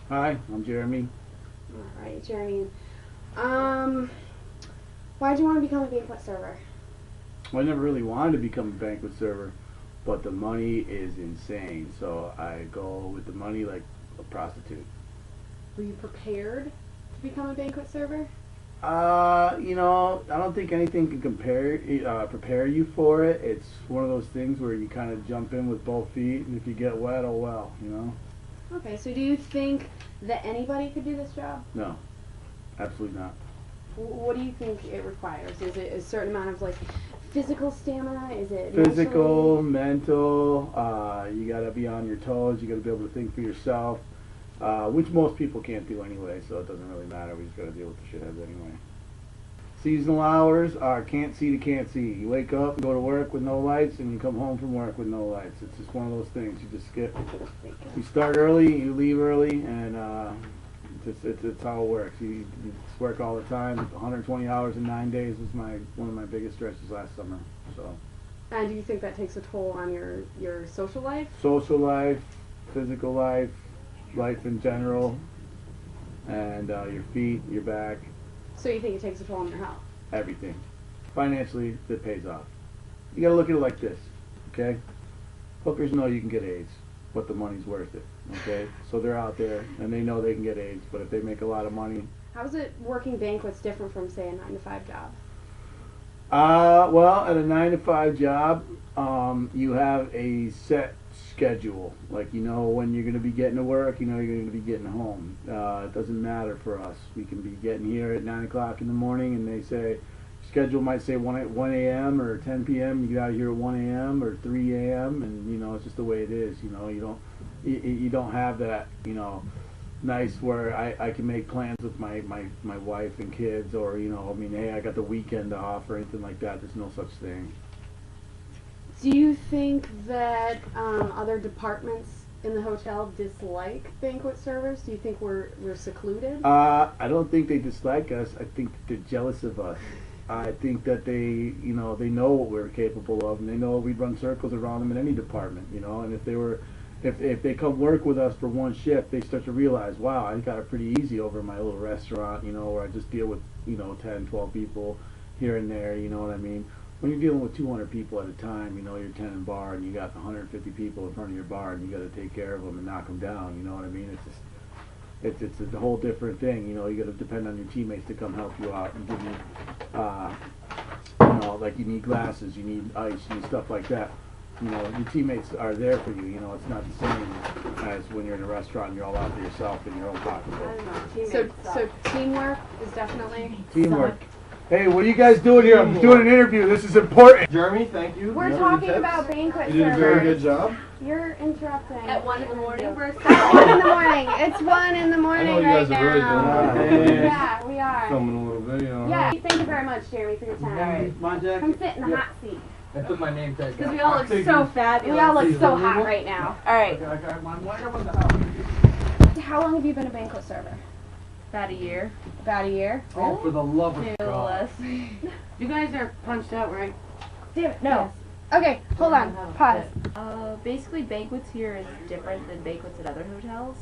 Hi, I'm Jeremy. All right, Jeremy. Why did you want to become a banquet server? Well, I never really wanted to become a banquet server, but the money is insane. So I go with the money like a prostitute. Were you prepared to become a banquet server? I don't think anything can prepare you for it. It's one of those things where you kind of jump in with both feet, and if you get wet, oh well. Okay, so do you think that anybody could do this job? No, absolutely not. What do you think it requires? Is it a certain amount of like physical stamina? Is it Physical, mentally? mental. You got to be on your toes. You got to be able to think for yourself. Which most people can't do anyway, so it doesn't really matter. We just got to deal with the shitheads anyway. Seasonal hours are can't see to can't see. You wake up and go to work with no lights, and you come home from work with no lights. It's just one of those things. You just skip. You start early, you leave early, and it's how it works. You just work all the time. 120 hours in 9 days was one of my biggest stretches last summer. So. And do you think that takes a toll on your social life? Social life, physical life, life in general, and your feet, your back, So you think it takes a toll on your health? everything. Financially, it pays off. You gotta look at it like this, okay? Hookers know you can get AIDS, but the money's worth it, okay? So they're out there, and they know they can get AIDS, but if they make a lot of money... How's it working banquets different from, say, a 9-to-5 job? Well, at a 9-to-5 job, you have a set schedule. Like, you know when you're going to be getting to work, you know you're going to be getting home. It doesn't matter for us. We can be getting here at 9 o'clock in the morning, and they say, schedule might say 1 a.m. or 10 p.m. You get out of here at 1 a.m. or 3 a.m. And, it's just the way it is. You don't have that, nice where I can make plans with my wife and kids, or hey, I got the weekend off or anything like that. There's no such thing. Do you think that other departments in the hotel dislike banquet servers? Do you think we're secluded? I don't think they dislike us. I think that they're jealous of us. I think that they know what we're capable of, and they know we'd run circles around them in any department, and if they come work with us for one shift, they start to realize, wow, I got it pretty easy over in my little restaurant, where I just deal with, 10, 12 people here and there, you know what I mean? When you're dealing with 200 people at a time, you're tending bar and you got 150 people in front of your bar and you got to take care of them and knock them down, you know what I mean? It's a whole different thing, you got to depend on your teammates to come help you out and give you, like you need glasses, you need ice, you need stuff like that. Your teammates are there for you. It's not the same as when you're in a restaurant and you're all out for yourself in your own pocketbook. So teamwork is definitely Teamwork. Hey, what are you guys doing here? I'm doing an interview. This is important. Jeremy, thank you. We're talking about banquet You did a very good servers. job. You're interrupting. At 1 in the morning, we're At 1 in the morning. It's 1 in the morning I know you right guys are really now. doing it. Yeah, we are. Filming a little video. Yeah, thank you very much, Jeremy, for your time. My jacket. Come sit in the hot seat. I put my name tag. because we all look so fabulous. We all look so hot right now. All right, How long have you been a banquet server? about a year, About a year. Oh, for the love of maybe a little God. less. You guys are punched out, right? Damn it, no. Okay, hold on. Pause. Basically, banquets here is different than banquets at other hotels.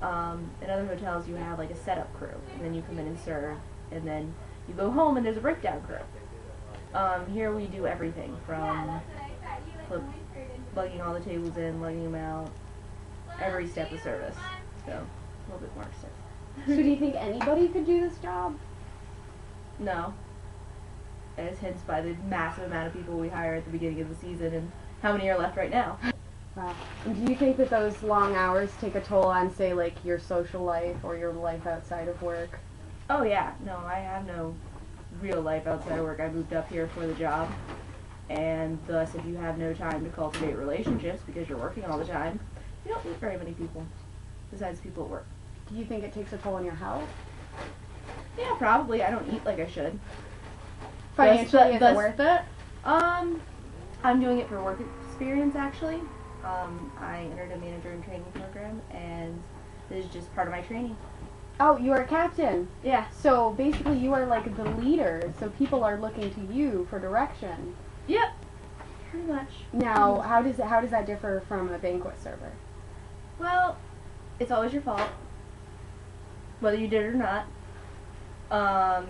In other hotels, you have like a setup crew, and then you come in and serve, and then you go home and there's a breakdown crew. Here we do everything from lugging all the tables in, lugging them out, every step of service. So a little bit more extensive. So do you think anybody could do this job? No. As hence by the massive amount of people we hire at the beginning of the season and how many are left right now. Wow. And do you think that those long hours take a toll on, say, like your social life or your life outside of work? Oh yeah, no, I have no real life outside of work. I moved up here for the job, and thus if you have no time to cultivate relationships because you're working all the time, you don't meet very many people besides people at work. Do you think it takes a toll on your health? Yeah, probably. I don't eat like I should. Financially, is it thus- worth it? I'm doing it for work experience actually. I entered a manager in training program, and this is just part of my training. Oh, you are a captain. Yeah. So basically you are like the leader, so people are looking to you for direction. Yep. Pretty much. Now, how does that differ from a banquet server? Well, it's always your fault. whether you did it or not. And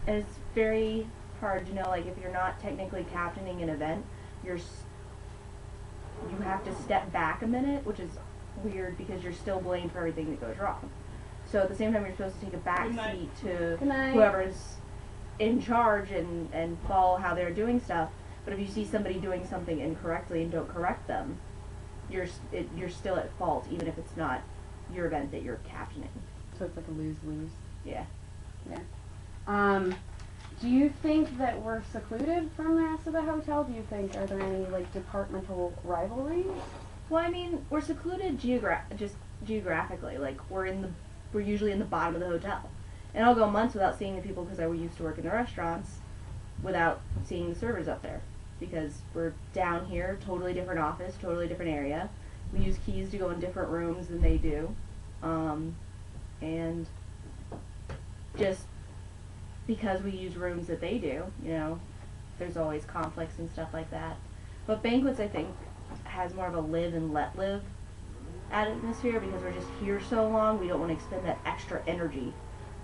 it's very hard to know, like, if you're not technically captaining an event, you have to step back a minute, which is weird because you're still blamed for everything that goes wrong. So at the same time, you're supposed to take a back seat to whoever's in charge and follow how they're doing stuff. But if you see somebody doing something incorrectly and don't correct them, you're still at fault, even if it's not your event that you're captaining. So it's like a lose-lose. Yeah. Yeah. Do you think that we're secluded from the rest of the hotel? Do you think, are there any, like, departmental rivalries? Well, I mean, we're secluded just geographically. Like, we're usually in the bottom of the hotel. And I'll go months without seeing the people because I used to work in the restaurants without seeing the servers up there. Because we're down here, totally different office, totally different area. We use keys to go in different rooms than they do. And just because we use rooms that they do, you know, there's always conflicts and stuff like that. But banquets, I think, has more of a live and let live atmosphere because we're just here so long, we don't want to expend that extra energy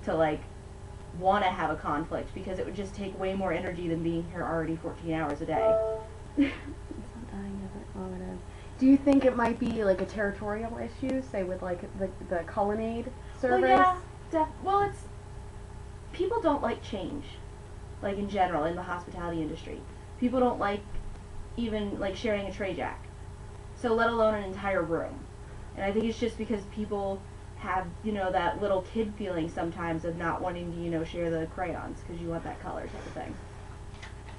to, like, want to have a conflict because it would just take way more energy than being here already 14 hours a day. Do you think it might be like a territorial issue, say with like the colonnade service? Well, yeah, well, it's people don't like change, like in general in the hospitality industry. People don't like even like sharing a tray jack, so let alone an entire room. And I think it's just because people have, you know, that little kid feeling sometimes of not wanting to, you know, share the crayons because you want that color type of thing.